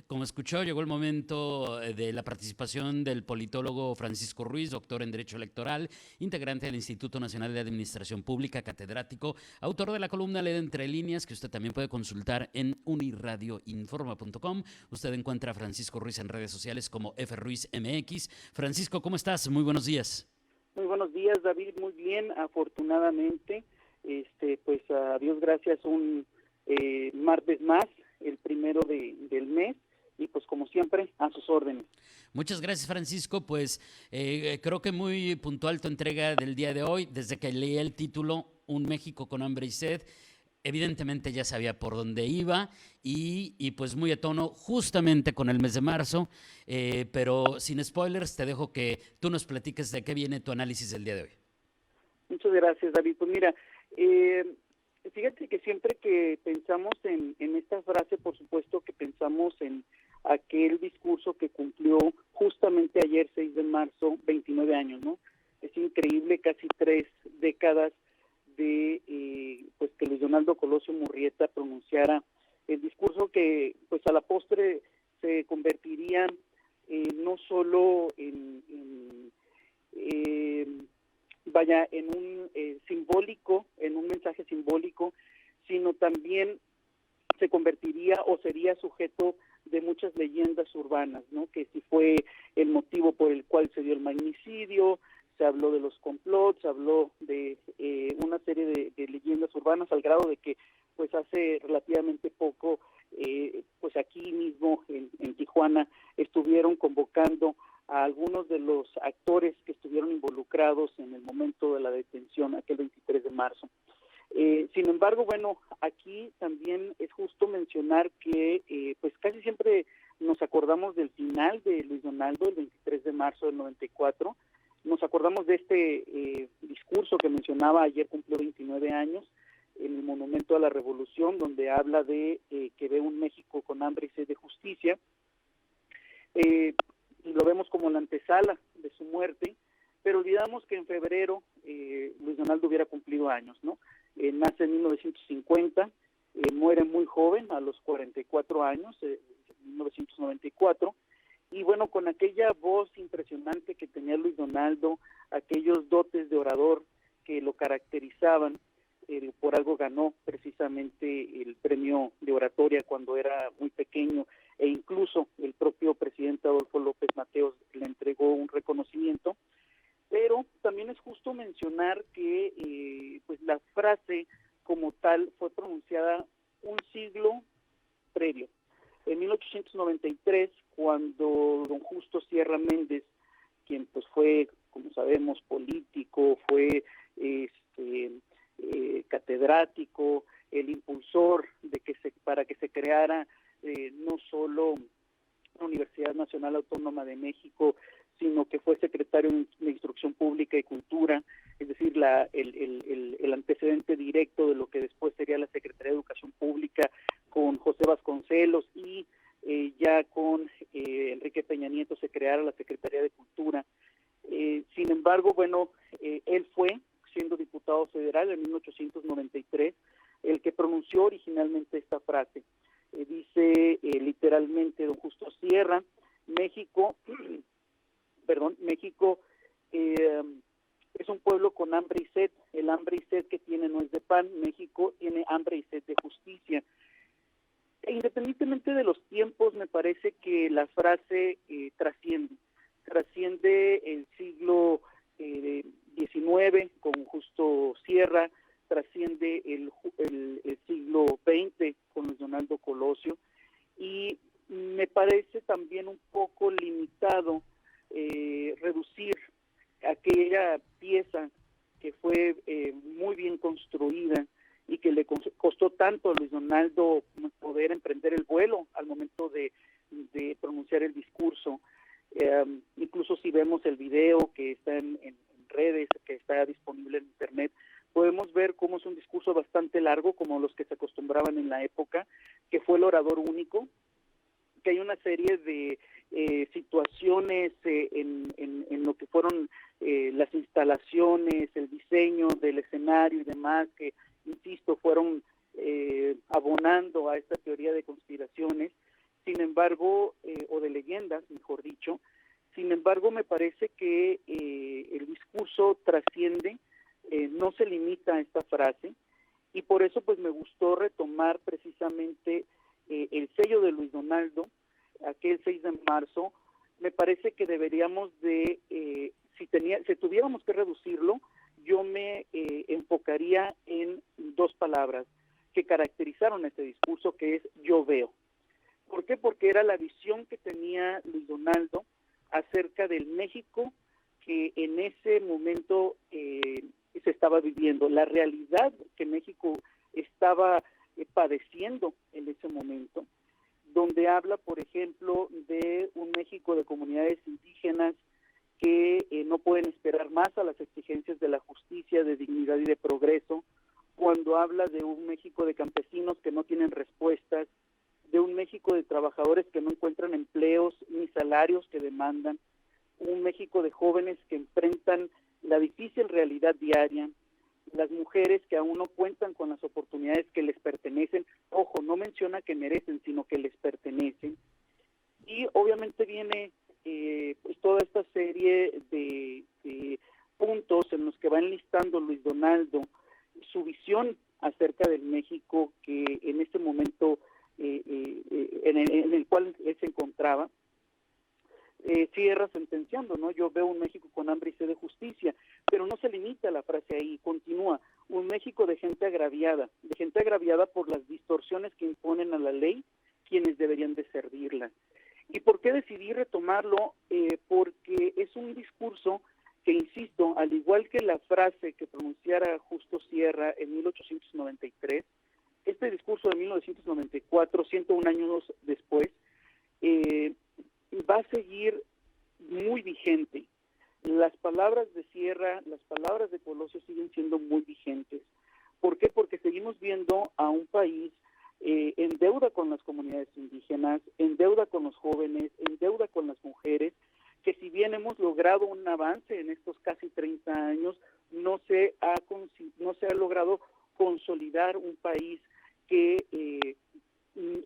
Como escuchó, llegó el momento de la participación del politólogo Francisco Ruiz, doctor en Derecho Electoral, integrante del Instituto Nacional de Administración Pública, catedrático, autor de la columna Ley de Entre Líneas, que usted también puede consultar en uniradioinforma.com. Usted encuentra a Francisco Ruiz en redes sociales como FRuizMX. Francisco, ¿cómo estás? Muy buenos días. Muy buenos días, David. Muy bien, afortunadamente. Pues a Dios gracias, un martes más, el primero del mes, y pues como siempre, a sus órdenes. Muchas gracias, Francisco. Pues creo que muy puntual tu entrega del día de hoy. Desde que leí el título, Un México con hambre y sed, evidentemente ya sabía por dónde iba y pues muy a tono justamente con el mes de marzo, pero sin spoilers te dejo que tú nos platiques de qué viene tu análisis del día de hoy. Muchas gracias, David. Pues mira, fíjate que siempre que pensamos en esta frase, por supuesto que pensamos en aquel discurso que cumplió justamente ayer, 6 de marzo, 29 años, ¿no? Es increíble, casi 3 décadas de pues que Luis Donaldo Colosio Murrieta pronunciara el discurso que pues a la postre se convertiría no solo en un simbólico, en un mensaje simbólico, sino también se convertiría o sería sujeto de muchas leyendas urbanas, ¿no? Que si fue el motivo por el cual se dio el magnicidio, se habló de los complots, se habló de una serie de leyendas urbanas, al grado de que pues hace relativamente poco pues aquí mismo en Tijuana estuvieron convocando a algunos de los actores que estuvieron involucrados en el momento de la detención, aquel 23 de marzo. Sin embargo, bueno, aquí también es justo mencionar que pues casi siempre nos acordamos del final de Luis Donaldo, el 23 de marzo del 94. Nos acordamos de este discurso que mencionaba, ayer cumplió 29 años, en el Monumento a la Revolución, donde habla de que ve un México con hambre y sed de justicia. Lo vemos como la antesala de su muerte, pero olvidamos que en febrero Luis Donaldo hubiera cumplido años, ¿no? Nace en 1950, muere muy joven, a los 44 años, en 1994, y bueno, con aquella voz impresionante que tenía Luis Donaldo, aquellos dotes de orador que lo caracterizaban, por algo ganó precisamente el premio de oratoria cuando era muy pequeño, e incluso el propio presidente Adolfo López Mateos le entregó un reconocimiento. Pero también es justo mencionar que pues la frase como tal fue pronunciada un siglo previo. En 1893, cuando don Justo Sierra Méndez, quien pues fue, como sabemos, político, fue catedrático, el impulsor de para que se creara no solo la Universidad Nacional Autónoma de México, sino que fue secretario de Instrucción Pública y Cultura, es decir, el antecedente directo de lo que después sería la Secretaría de Educación Pública, con José Vasconcelos, y ya con Enrique Peña Nieto se creara la Secretaría de Cultura. Sin embargo, bueno, él fue, siendo diputado federal en 1893, el que pronunció originalmente esta frase. Dice literalmente don Justo Sierra, México es un pueblo con hambre y sed. El hambre y sed que tiene no es de pan. México tiene hambre y sed de justicia. E independientemente de los tiempos, me parece que la frase trasciende el siglo XIX con Justo Sierra, trasciende el siglo XX con Luis Donaldo Colosio, y me parece también un poco limitado reducir aquella pieza que fue muy bien construida y que le costó tanto a Luis Donaldo poder emprender el vuelo al momento de pronunciar el discurso. Incluso si vemos el video que está en redes, que está disponible en internet, podemos ver cómo es un discurso bastante largo, como los que se acostumbraban en la época, que fue el orador único, que hay una serie de situaciones en lo que fueron las instalaciones, el diseño del escenario y demás, que, insisto, fueron abonando a esta teoría de conspiraciones. Sin embargo, o de leyendas, mejor dicho. Sin embargo, me parece que el discurso trasciende, no se limita a esta frase, y por eso pues me gustó retomar precisamente el sello de Luis Donaldo, aquel 6 de marzo. Me parece que deberíamos de, si tuviéramos que reducirlo, yo me enfocaría en dos palabras que caracterizaron este discurso, que es yo veo. ¿Por qué? Porque era la visión que tenía Luis Donaldo acerca del México que en ese momento se estaba viviendo, la realidad que México estaba padeciendo en ese momento, donde habla, por ejemplo, de un México de comunidades indígenas que no pueden esperar más a las exigencias de la justicia, de dignidad y de progreso, cuando habla de un México de campesinos que no tienen respuestas, de un México de trabajadores que no encuentran empleos ni salarios que demandan, un México de jóvenes que enfrentan la difícil realidad diaria, las mujeres que aún no cuentan con las oportunidades que les pertenecen, ojo, no menciona que merecen, sino que les pertenecen, y obviamente viene pues toda esta serie de puntos en los que va enlistando Luis Donaldo su visión acerca del México que en este momento en el cual él se encontraba. Cierra sentenciando, ¿no? Yo veo un México con hambre y sed de justicia, pero no se limita la frase ahí, continúa, un México de gente agraviada por las distorsiones que imponen a la ley quienes deberían de servirla. ¿Y por qué decidí retomarlo? Porque es un discurso que, insisto, al igual que la frase que pronunciara Justo Sierra en 1893, este discurso de 1994, 101 años después, va a seguir muy vigente. Las palabras de Sierra, las palabras de Colosio siguen siendo muy vigentes. ¿Por qué? Porque seguimos viendo a un país en deuda con las comunidades indígenas, en deuda con los jóvenes, en deuda con las mujeres, que si bien hemos logrado un avance en estos casi 30 años, no se ha logrado consolidar un país que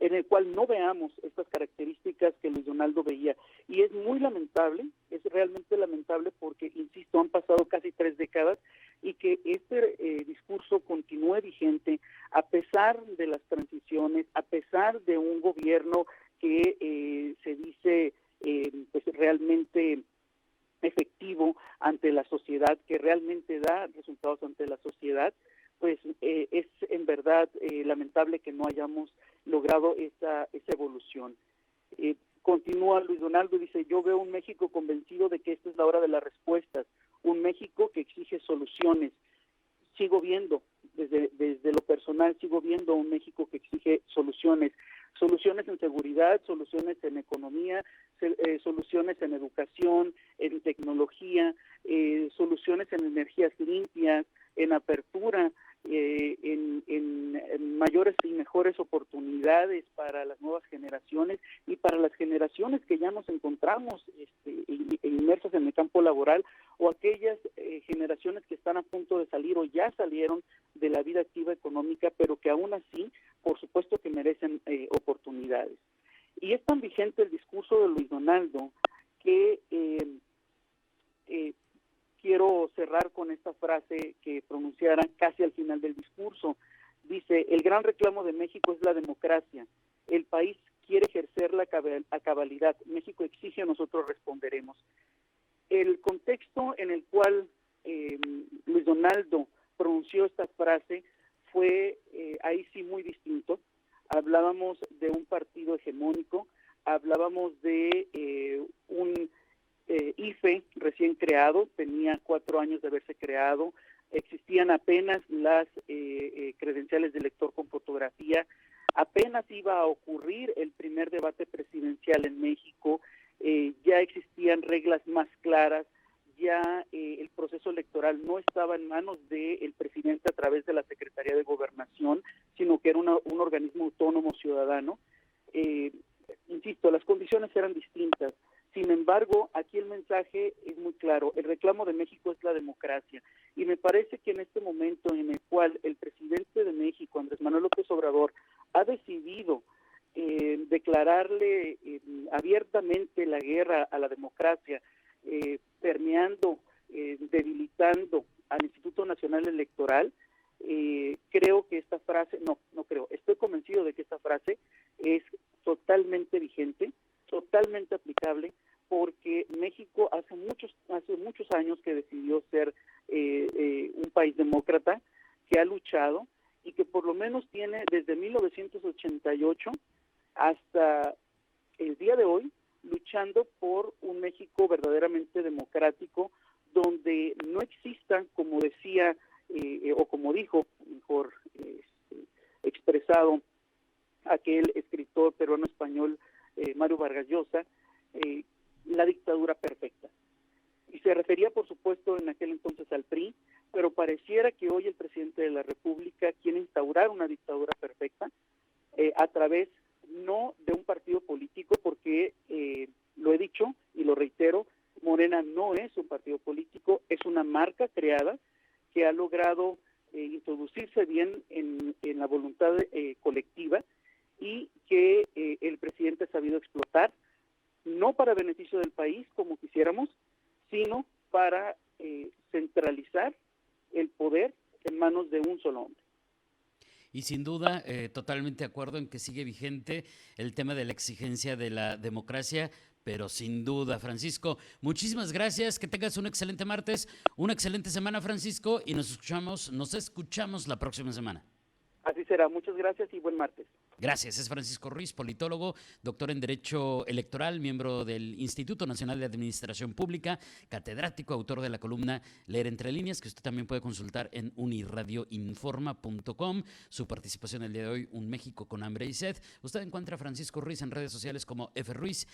en el cual no veamos estas características que Luis Donaldo veía. Y es muy lamentable, es realmente lamentable porque, insisto, han pasado casi 3 décadas y que este discurso continúe vigente a pesar de las transiciones, a pesar de un gobierno que se dice pues realmente efectivo ante la sociedad, que realmente da resultados ante la sociedad. Pues es en verdad lamentable que no hayamos logrado esa evolución. Continúa Luis Donaldo, dice, yo veo un México convencido de que esta es la hora de las respuestas, un México que exige soluciones. Sigo viendo, desde lo personal, sigo viendo un México que exige soluciones en seguridad, soluciones en economía, soluciones en educación, en tecnología, soluciones en energías limpias, en apertura, en mayores y mejores oportunidades para las nuevas generaciones y para las generaciones que ya nos encontramos inmersas en el campo laboral, o aquellas generaciones que están a punto de salir o ya salieron de la vida activa económica, pero que aún así, por supuesto que merecen oportunidades. Y es tan vigente el discurso de Luis Donaldo que quiero cerrar con esta frase que pronunciara casi al final del discurso. Dice, el gran reclamo de México es la democracia. El país quiere ejercerla a cabalidad. México exige, nosotros responderemos. El contexto en el cual Luis Donaldo pronunció esta frase fue ahí sí muy distinto. Hablábamos de un partido hegemónico, hablábamos de un IFE recién creado, tenía 4 años de haberse creado, existían apenas las credenciales de lector con fotografía, apenas iba a ocurrir el primer debate presidencial en México, ya existían reglas más claras, ya el proceso electoral no estaba en manos del presidente a través de la Secretaría de Gobernación, sino que era un organismo autónomo ciudadano. Insisto, las condiciones eran distintas. Sin embargo, aquí el mensaje es muy claro, el reclamo de México es la democracia, y me parece que en este momento en el cual el presidente de México, Andrés Manuel López Obrador, ha decidido declararle abiertamente la guerra a la democracia, permeando, debilitando al Instituto Nacional Electoral, creo que esta frase, no creo, estoy convencido de que esta frase es totalmente vigente, totalmente aplicable, porque México hace muchos años que decidió ser un país demócrata, que ha luchado y que por lo menos tiene desde 1988 hasta el día de hoy luchando por un México verdaderamente democrático, donde no existan, como decía o como dijo, mejor expresado, aquel escritor peruano-español Mario Vargas Llosa, la dictadura perfecta. Y se refería, por supuesto, en aquel entonces al PRI, pero pareciera que hoy el presidente de la República quiere instaurar una dictadura perfecta a través no de un partido político, porque lo he dicho y lo reitero, Morena no es un partido político, es una marca creada que ha logrado introducirse bien en la voluntad colectiva y que el presidente ha sabido explotar, no para beneficio del país como quisiéramos, sino para centralizar el poder en manos de un solo hombre. Y sin duda, totalmente de acuerdo en que sigue vigente el tema de la exigencia de la democracia, pero sin duda, Francisco, muchísimas gracias, que tengas un excelente martes, una excelente semana, Francisco, y nos escuchamos la próxima semana. Así será, muchas gracias y buen martes. Gracias, es Francisco Ruiz, politólogo, doctor en Derecho Electoral, miembro del Instituto Nacional de Administración Pública, catedrático, autor de la columna Leer entre líneas, que usted también puede consultar en uniradioinforma.com. Su participación el día de hoy, Un México con hambre y sed. Usted encuentra a Francisco Ruiz en redes sociales como FRuizMX.